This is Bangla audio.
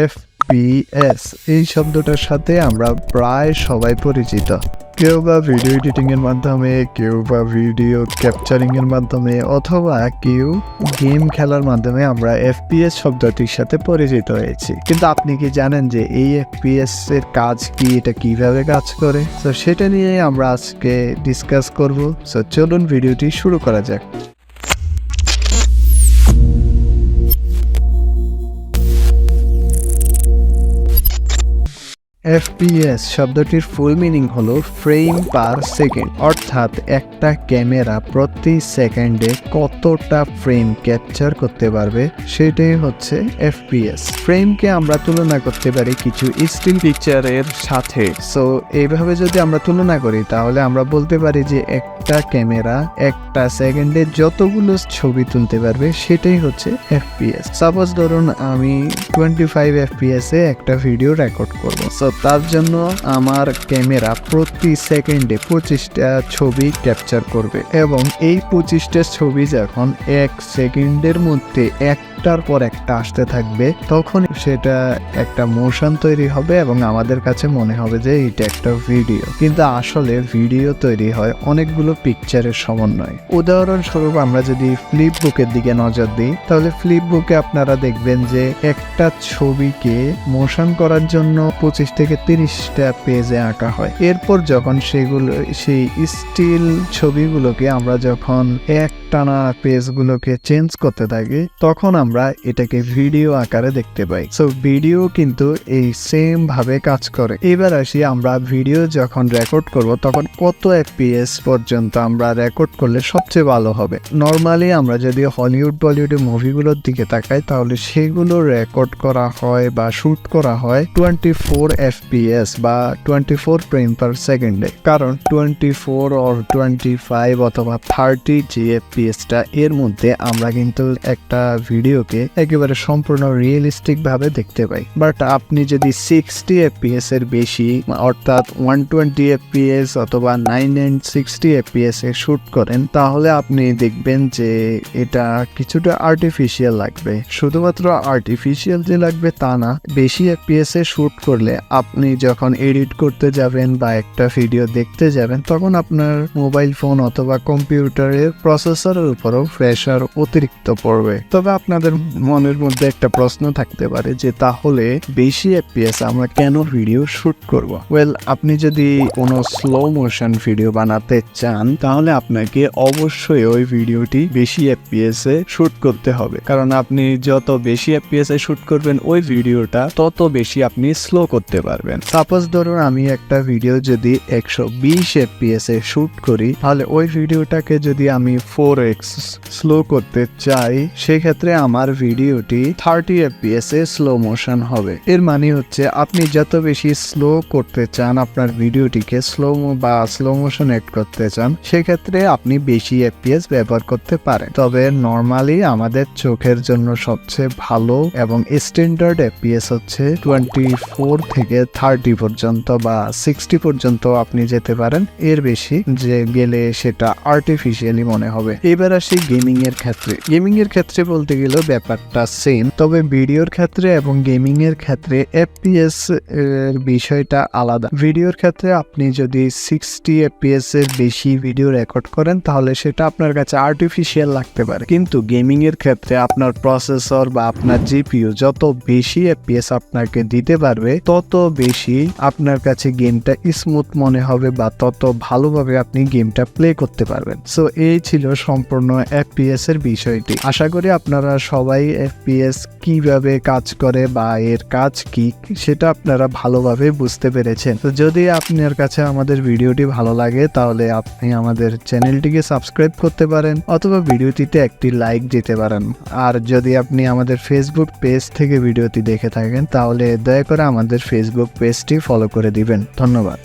FPS এই শব্দটার সাথে আমরা প্রায় সবাই পরিচিত। কেউ বা ভিডিও এডিটিং এর মাধ্যমে, কেউ বা ভিডিও ক্যাপচারিং এর মাধ্যমে, অথবা কেউ গেম খেলার মাধ্যমে আমরা FPS শব্দটির সাথে পরিচিত হয়েছি। কিন্তু আপনি কি জানেন যে এই FPS এর কাজ কি, এটা কিভাবে কাজ করে? তো সেটা নিয়ে আমরা আজকে ডিসকাস করব। সো চলুন ভিডিওটি শুরু করা যাক। FPS শব্দটির ফুল মিনিং হলো ফ্রেম পার সেকেন্ড, অর্থাৎ একটা ক্যামেরা প্রতি সেকেন্ডে কতটা ফ্রেম ক্যাপচার করতে পারবে সেটাই হচ্ছে FPS। ফ্রেমকে আমরা তুলনা করতে পারি কিছু স্টিল পিকচারের সাথে। সো এইভাবে যদি আমরা তুলনা করি তাহলে আমরা বলতে পারি যে একটা ক্যামেরা একটা সেকেন্ডে যতগুলো ছবি তুলতে পারবে সেটাই হচ্ছে FPS। সাপোজ ধরুন আমি 25 FPS এ একটা ভিডিও রেকর্ড করবো। তার জন্য আমার ক্যামেরা প্রতি সেকেন্ডে 25টা ছবি ক্যাপচার করবে, এবং এই 25টা ছবি যখন এক সেকেন্ডের মধ্যে একটার পর একটা আসতে থাকবে তখন সেটা একটা মোশন তৈরি হবে এবং আমাদের কাছে মনে হবে যে এটা একটা ভিডিও। কিন্তু আসলে ভিডিও তৈরি হয় অনেকগুলো পিকচারের সমন্বয়। উদাহরণস্বরূপ আমরা যদি ফ্লিপ বুকের দিকে নজর দিই তাহলে ফ্লিপ বুকে আপনারা দেখবেন যে একটা ছবিকে মোশন করার জন্য 25 থেকে 30টা পেজে আঁকা হয়। এরপর যখন সেই স্টিল ছবিগুলোকে আমরা যখন একটানা পেজগুলোকে চেঞ্জ করতে থাকি তখন আমরা এটাকে ভিডিও আকারে দেখতে পাই। সো ভিডিও কিন্তু এই সেম ভাবে কাজ করে। এবার আসি, আমরা ভিডিও যখন রেকর্ড করব তখন কত FPS পর্যন্ত আমরা রেকর্ড করলে সবচেয়ে ভালো হবে। নর্মালি আমরা যদি হলিউড বলিউডের মুভিগুলোর দিকে তাকাই তাহলে সেগুলো রেকর্ড করা হয় বা শুট করা হয় 24 FPS বা 24 ফ্রেম পার সেকেন্ডে। কারণ 24 অর 25 অথবা 30 যে FPS টা, এর মধ্যে আমরা কিন্তু একটা ভিডিওকে একেবারে সম্পূর্ণ রিয়েলিস্টিক ভাবে দেখতে পাই। বাট আপনি যদি 60 FPS এর বেশি অর্থাৎ 120 FPS অথবা 960 FPS এ শুট করেন তাহলে আপনি দেখবেন যে এটা কিছুটা আর্টিফিশিয়াল লাগবে। শুধুমাত্র আর্টিফিশিয়াল যে লাগবে তা না, বেশি FPS এ শুট করলে আপনি যখন এডিট করতে যাবেন বা একটা ভিডিও দেখতে যাবেন তখন আপনার মোবাইল ফোন অথবা কম্পিউটারের প্রসেসরের উপরও প্রেসার অতিরিক্ত পড়বে। তবে আপনাদের মনের মধ্যে একটা প্রশ্ন থাকতে পারে যে তাহলে বেশি FPS আমরা কেন ভিডিও শুট করব? ওয়েল, আপনি যদি কোনো স্লো মোশন ভিডিও বানাতে চান তাহলে আপনাকে অবশ্যই ওই ভিডিওটি বেশি FPS এ শুট করতে হবে। কারণ আপনি যত বেশি FPS এ শুট করবেন ওই ভিডিওটা তত বেশি আপনি স্লো করতে পারবেন। সাপোজ ধরুন আমি একটা ভিডিও যদি 120 FPS এ শুট করি তাহলে ওই ভিডিওটাকে যদি আমি 4x স্লো করতে চাই সেক্ষেত্রে আমার ভিডিওটি 30 FPS এ স্লো মোশন হবে। এর মানে হচ্ছে আপনি যত বেশি স্লো করতে চান আপনার ভিডিওটিকে স্লো মোশন এড করতে চান সেক্ষেত্রে আপনি বেশি FPS ব্যবহার করতে পারেন। তবে নর্মালি আমাদের চোখের জন্য সবচেয়ে ভালো এবং স্ট্যান্ডার্ড FPS হচ্ছে 24 থেকে 30 পর্যন্ত বা 60 পর্যন্ত আপনি যেতে পারেন। এর বেশি যে গেলে সেটা আর্টিফিশিয়ালি মনে হবে। এবার আসি গেমিং এর ক্ষেত্রে। গেমিং এর ক্ষেত্রে বলতে গেলে ব্যাপারটা সেম, তবে ভিডিওর ক্ষেত্রে এবং গেমিং এর ক্ষেত্রে FPS এর বিষয়টা আলাদা। ভিডিওর ক্ষেত্রে আপনি যদি 60 FPS এর বেশি ভিডিও রেকর্ড করেন তাহলে সেটা আপনার কাছে আর্টিফিশিয়াল লাগতে পারে, কিন্তু গেমিং এর ক্ষেত্রে আপনার প্রসেসর বা আপনার GPU যত বেশি FPS আপনাকে দিতে পারবে তত বেশি আপনার কাছে গেমটা স্মুথ মনে হবে বা তত ভালোভাবে আপনি গেমটা প্লে করতে পারবেন। সো এই ছিল সম্পূর্ণ FPS এর বিষয়টি। আশা করি আপনারা সবাই FPS কিভাবে কাজ করে বা এর কাজ কি সেটা আপনারা ভালোভাবে বুঝতে পেরেছেন। তো যদি আপনার কাছে আমাদের ভিডিওটি ভালো লাগে তাহলে আপনি আমাদের চ্যানেলটিকে সাবস্ক্রাইব করতে পারেন অথবা ভিডিওটিতে একটি লাইক দিতে পারেন। আর যদি আপনি আমাদের ফেসবুক পেজ থেকে ভিডিওটি দেখে থাকেন তাহলে দয়া করে আমাদের ফেসবুক পেজটি ফলো করে দিবেন। ধন্যবাদ।